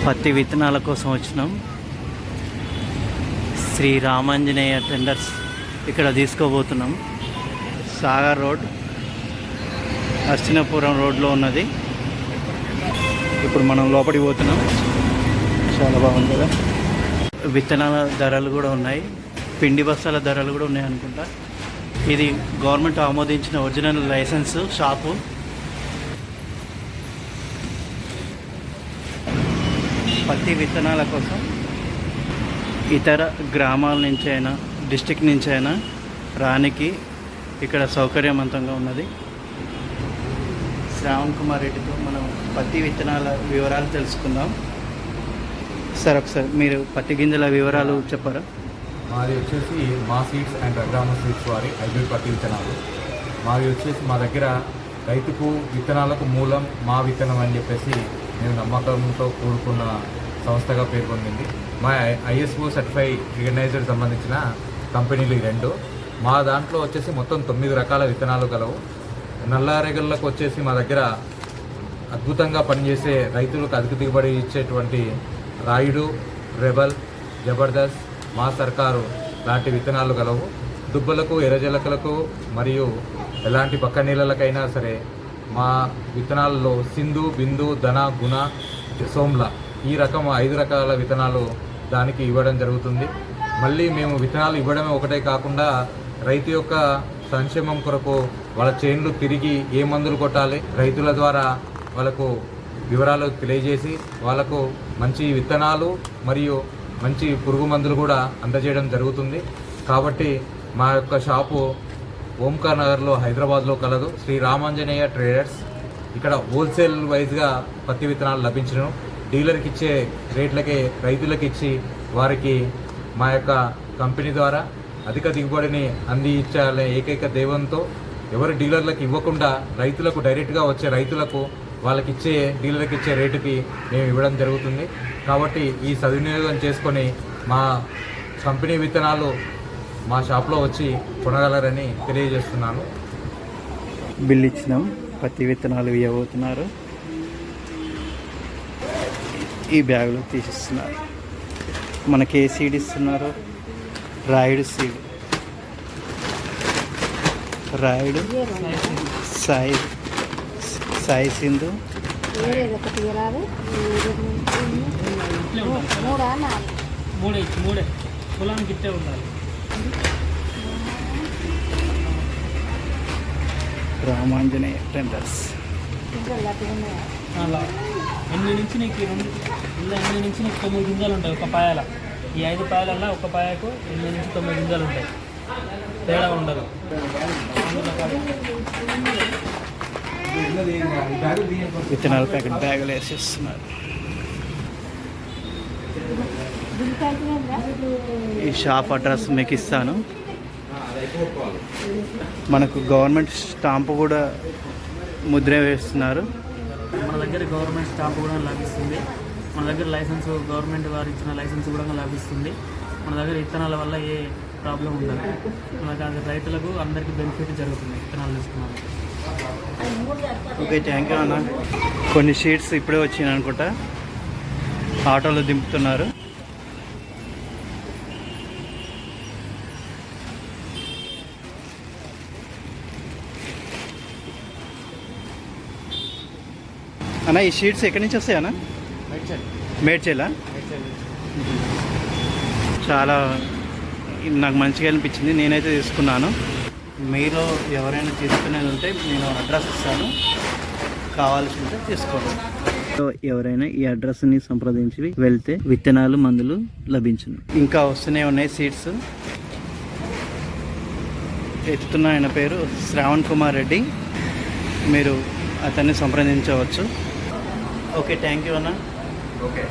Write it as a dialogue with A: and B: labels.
A: పత్తి విత్తనాల కోసం వచ్చినాం. శ్రీ రామాంజనేయ టెండర్స్ ఇక్కడ తీసుకోబోతున్నాం. సాగర్ రోడ్, అర్చనాపురం రోడ్లో ఉన్నది. ఇప్పుడు మనం లోపలికి పోతున్నాం. చాలా బాగుంది కదా. విత్తనాల ధరలు కూడా ఉన్నాయి, పిండి బస్తాల ధరలు కూడా ఉన్నాయి అనుకుంటా. ఇది గవర్నమెంట్ ఆమోదించిన ఒరిజినల్ లైసెన్స్ షాపు. పత్తి విత్తనాల కోసం ఇతర గ్రామాల నుంచి అయినా డిస్టిక్ నుంచి అయినా రానికి ఇక్కడ సౌకర్యవంతంగా ఉన్నది. శ్రావణ్ కుమార్ రెడ్డితో మనం పత్తి విత్తనాల వివరాలు తెలుసుకుందాం. సార్, ఒకసారి మీరు పత్తి గింజల వివరాలు చెప్పారా?
B: మాది వచ్చేసి మా సీడ్స్ అండ్ రగ్రామ సీడ్స్ వారి హైబ్రిడ్ పత్తి విత్తనాలు. మాది వచ్చేసి మా దగ్గర రైతుకు విత్తనాలకు మూలం మా విత్తనం అని చెప్పేసి నేను నమ్మకంతో కూడుకున్న సంస్థగా పేర్కొంది. మా ISO సర్టిఫై రికగ్నైజ్డ్ సంబంధించిన కంపెనీలు ఈ రెండు. మా దాంట్లో వచ్చేసి మొత్తం 9 రకాల విత్తనాలు గలవు. నల్లారెగళ్ళకు వచ్చేసి మా దగ్గర అద్భుతంగా పనిచేసే రైతులకు అధిక దిగుబడి ఇచ్చేటువంటి రాయుడు, రెబల్, జబర్దస్త్, మా సర్కారు లాంటి విత్తనాలు గలవు. దుబ్బలకు, ఎర్రజలకలకు మరియు ఎలాంటి పక్క నీళ్ళకైనా సరే మా విత్తనాలలో సింధు, బిందు, ధన, గుణ, సోమ్ల ఈ రకం 5 రకాల విత్తనాలు దానికి ఇవ్వడం జరుగుతుంది. మళ్ళీ మేము విత్తనాలు ఇవ్వడమే ఒకటే కాకుండా రైతు యొక్క సంక్షేమం కొరకు వాళ్ళ చేన్లు తిరిగి ఏ మందులు కొట్టాలి, రైతుల ద్వారా వాళ్ళకు వివరాలు తెలియజేసి వాళ్ళకు మంచి విత్తనాలు మరియు మంచి పురుగు మందులు కూడా అందజేయడం జరుగుతుంది. కాబట్టి మా యొక్క షాపు ఓంకార్ నగర్లో హైదరాబాద్లో కలదు. శ్రీ రామాంజనేయ ట్రేడర్స్. ఇక్కడ హోల్సేల్ వైజ్గా పత్తి విత్తనాలు లభించను. డీలర్కి ఇచ్చే రేట్లకే రైతులకు ఇచ్చి వారికి మా యొక్క కంపెనీ ద్వారా అధిక దిగుబడిని అందించాలనే ఏకైక ధ్యేయంతో ఎవరు డీలర్లకు ఇవ్వకుండా రైతులకు డైరెక్ట్గా వచ్చే రైతులకు వాళ్ళకి ఇచ్చే డీలర్కి ఇచ్చే రేటుకి మేము ఇవ్వడం జరుగుతుంది. కాబట్టి ఈ సద్వినియోగం చేసుకొని మా కంపెనీ విత్తనాలు మా షాప్లో వచ్చి కొనగలరని తెలియజేస్తున్నాను.
A: బిల్లు ఇచ్చినాం. పత్తి విత్తనాలు ఇవ్వబోతున్నారు. ఈ బ్యాగులో తీసిస్తున్నారు. మనకి ఏ సీడ్ ఇస్తున్నారు? Rayudu seed, Rayudu, Sai Sindhu, Ramanjaneya tenders.
C: 8 నుంచి నీకు 9 గింజలు ఉంటాయి ఒక పాయల. ఈ 5 పాయలల్లో ఒక పాయకు 8 నుంచి 9 గింజలు ఉంటాయి, తేడా ఉండదు.
A: విత్తనాల ప్యాకెట్ బ్యాగులు వేసేస్తున్నారు. ఈ షాప్ అడ్రస్ మీకు ఇస్తాను. మనకు గవర్నమెంట్ స్టాంపు కూడా ముద్ర వేస్తున్నారు.
C: మన దగ్గర గవర్నమెంట్ స్టాంప్ కూడా లభిస్తుంది. మన దగ్గర లైసెన్స్, గవర్నమెంట్ వారు ఇచ్చిన లైసెన్స్ కూడా లభిస్తుంది. మన దగ్గర విత్తనాల వల్ల ఏ ప్రాబ్లం ఉండదు. మన దగ్గర రైతులకు అందరికీ బెనిఫిట్ జరుగుతుంది విత్తనాలు తీసుకున్నాను.
A: ఓకే, థ్యాంక్ యూ అన్న. కొన్ని షీట్స్ ఇప్పుడే వచ్చినాయి అనుకుంటా, ఆటోలో దింపుతున్నారు. అన్న, ఈ షీట్స్ ఎక్కడి నుంచి వస్తాయి అన్న? మేడ్చేలా. చాలా నాకు మంచిగా అనిపించింది, నేనైతే తీసుకున్నాను. మీరు ఎవరైనా తీసుకునేది ఉంటే నేను అడ్రస్ ఇస్తాను, కావాల్సి ఉంటే తీసుకోండి. ఎవరైనా ఈ అడ్రస్ని సంప్రదించి వెళ్తే విత్తనాలు, మందులు లభించును. ఇంకా వస్తూనే ఉన్నాయి సీడ్స్. ఎత్తుతున్న ఆయన పేరు శ్రావణ్ కుమార్ రెడ్డి. మీరు అతన్ని సంప్రదించవచ్చు. ఓకే, థ్యాంక్ యూ అన్న.
B: ఓకే.